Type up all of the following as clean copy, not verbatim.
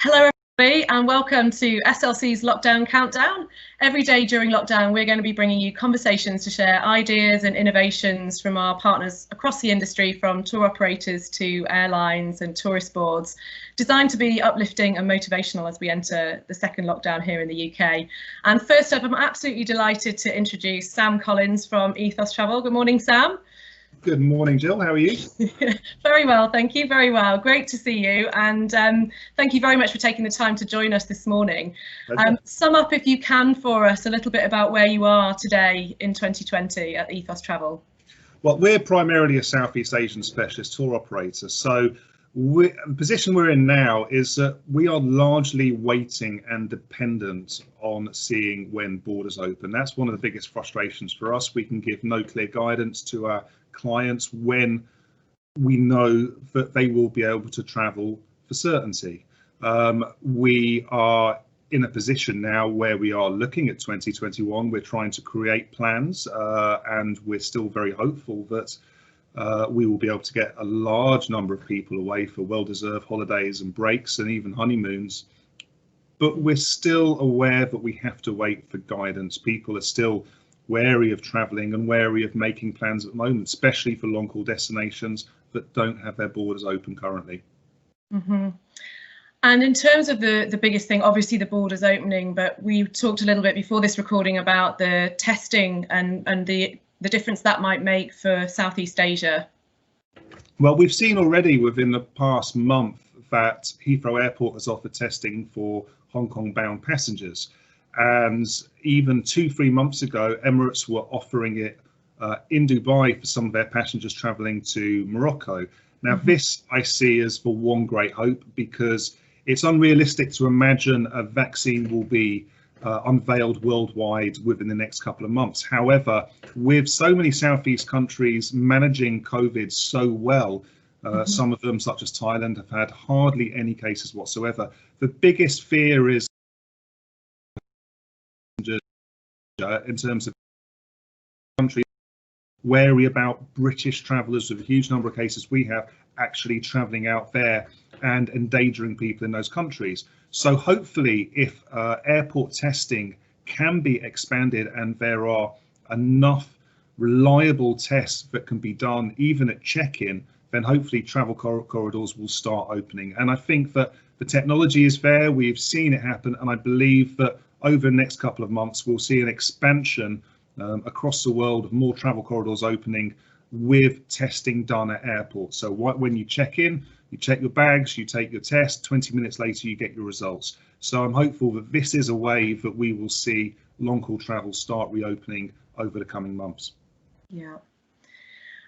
Hello everybody and welcome to SLC's Lockdown Countdown. Every day during lockdown we're going to be bringing you conversations to share ideas and innovations from our partners across the industry, from tour operators to airlines and tourist boards, designed to be uplifting and motivational as we enter the second lockdown here in the UK. And first up, I'm absolutely delighted to introduce Sam Collins from Ethos Travel. Good morning, Sam. Good morning, Jill. How are you? Very well, thank you. Very well. Great to see you. And thank you very much for taking the time to join us this morning. Sum up, if you can, for us a little bit about where you are today in 2020 at Ethos Travel. Well, we're primarily a Southeast Asian specialist tour operator. So the position we're in now is that we are largely waiting and dependent on seeing when borders open. That's one of the biggest frustrations for us. We can give no clear guidance to our clients when we know that they will be able to travel for certainty. We are in a position now where we are looking at 2021. We're trying to create plans and we're still very hopeful that we will be able to get a large number of people away for well-deserved holidays and breaks and even honeymoons. But we're still aware that we have to wait for guidance. People are still wary of travelling and wary of making plans at the moment, especially for long-haul destinations that don't have their borders open currently. Mm-hmm. And in terms of the biggest thing, obviously the borders opening, but we talked a little bit before this recording about the testing and the difference that might make for Southeast Asia. Well, we've seen already within the past month that Heathrow Airport has offered testing for Hong Kong bound passengers. And even 2-3 months ago, Emirates were offering it in Dubai for some of their passengers travelling to Morocco. Now, this I see as for one great hope, because it's unrealistic to imagine a vaccine will be unveiled worldwide within the next couple of months. However, with so many Southeast countries managing COVID so well, some of them, such as Thailand, have had hardly any cases whatsoever. The biggest fear is in terms of countries wary about British travellers with a huge number of cases we have actually travelling out there and endangering people in those countries. So hopefully, if airport testing can be expanded and there are enough reliable tests that can be done even at check-in, then hopefully travel corridors will start opening. And I think that the technology is there, we've seen it happen, and I believe that over the next couple of months we'll see an expansion across the world of more travel corridors opening with testing done at airports. So when you check in, you check your bags, you take your test, 20 minutes later you get your results. So I'm hopeful that this is a way that we will see long-haul travel start reopening over the coming months. Yeah.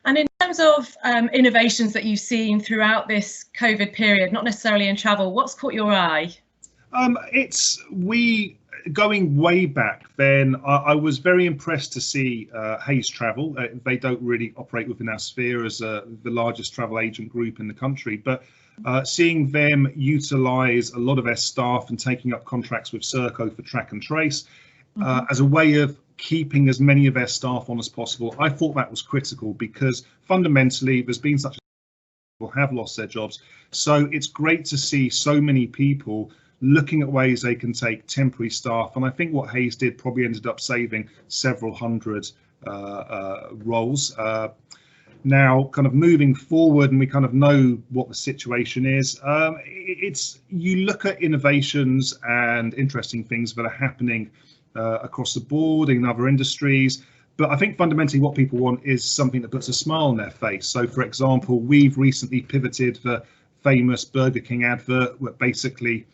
And in terms of innovations that you've seen throughout this COVID period, not necessarily in travel, what's caught your eye? Going way back then, I was very impressed to see Ethos Travel. They don't really operate within our sphere as the largest travel agent group in the country, but seeing them utilise a lot of their staff and taking up contracts with Serco for track and trace as a way of keeping as many of their staff on as possible, I thought that was critical, because fundamentally there's been such a people have lost their jobs. So it's great to see so many people looking at ways they can take temporary staff, and I think what Hayes did probably ended up saving several hundred roles. Now, kind of moving forward, and we kind of know what the situation is, you look at innovations and interesting things that are happening across the board in other industries, but I think fundamentally what people want is something that puts a smile on their face. So, for example, we've recently pivoted the famous Burger King advert that basically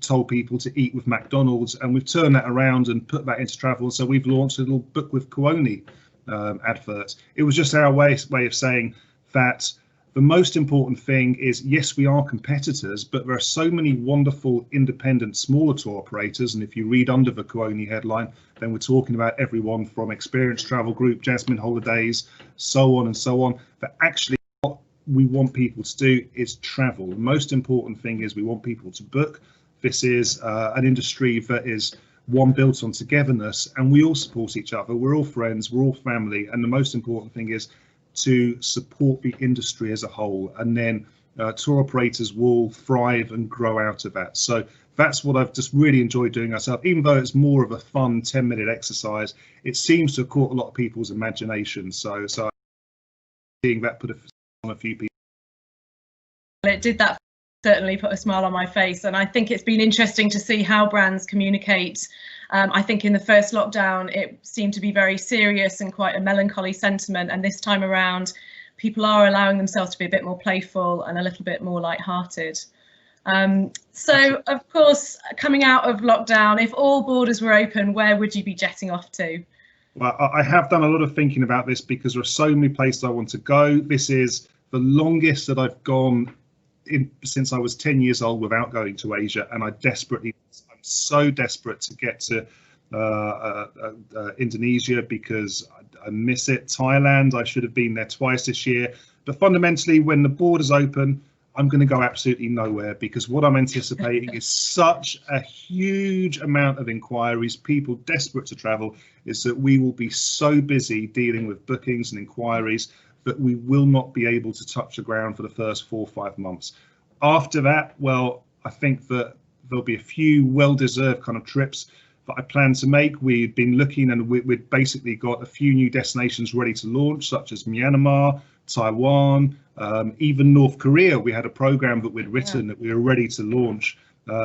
told people to eat with McDonald's, and we've turned that around and put that into travel. So we've launched a little book with Kuoni advert. It was just our way of saying that the most important thing is, yes, we are competitors, but there are so many wonderful independent smaller tour operators, and if you read under the Kuoni headline, then we're talking about everyone from Experience Travel Group, Jasmine Holidays, so on and so on, that actually what we want people to do is travel. The most important thing is we want people to book. This is an industry that is one built on togetherness, and we all support each other. We're all friends, we're all family, and the most important thing is to support the industry as a whole. And then tour operators will thrive and grow out of that. So that's what I've just really enjoyed doing myself. Even though it's more of a fun 10-minute exercise, it seems to have caught a lot of people's imagination. So seeing that put on a few people. It did that, certainly put a smile on my face, and I think it's been interesting to see how brands communicate. I think in the first lockdown it seemed to be very serious and quite a melancholy sentiment, and this time around people are allowing themselves to be a bit more playful and a little bit more light-hearted. So of course, coming out of lockdown, if all borders were open, where would you be jetting off to? Well, I have done a lot of thinking about this because there are so many places I want to go. This is the longest that I've gone since I was 10 years old without going to Asia, and I'm so desperate to get to Indonesia because I miss it. Thailand, I should have been there twice this year, but fundamentally when the borders open, I'm going to go absolutely nowhere, because what I'm anticipating is such a huge amount of inquiries, people desperate to travel, is that we will be so busy dealing with bookings and inquiries that we will not be able to touch the ground for the first 4 or 5 months. After that, well, I think that there'll be a few well-deserved kind of trips that I plan to make. We've been looking, and we've basically got a few new destinations ready to launch, such as Myanmar, Taiwan, even North Korea. We had a program that we'd written that we were ready to launch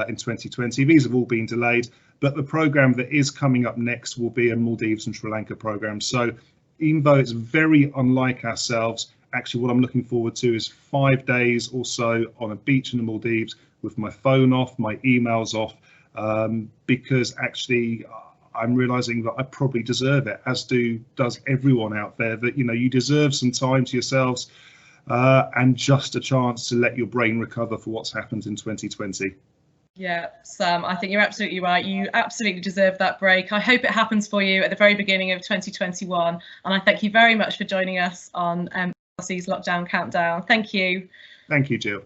in 2020. These have all been delayed, but the program that is coming up next will be a Maldives and Sri Lanka program. So even though it's very unlike ourselves, actually what I'm looking forward to is 5 days or so on a beach in the Maldives with my phone off, my emails off, because actually I'm realizing that I probably deserve it, as does everyone out there, that, you know, you deserve some time to yourselves and just a chance to let your brain recover for what's happened in 2020. Yeah, Sam, I think you're absolutely right. You absolutely deserve that break. I hope it happens for you at the very beginning of 2021. And I thank you very much for joining us on SLC's Lockdown Countdown. Thank you. Thank you, Jill.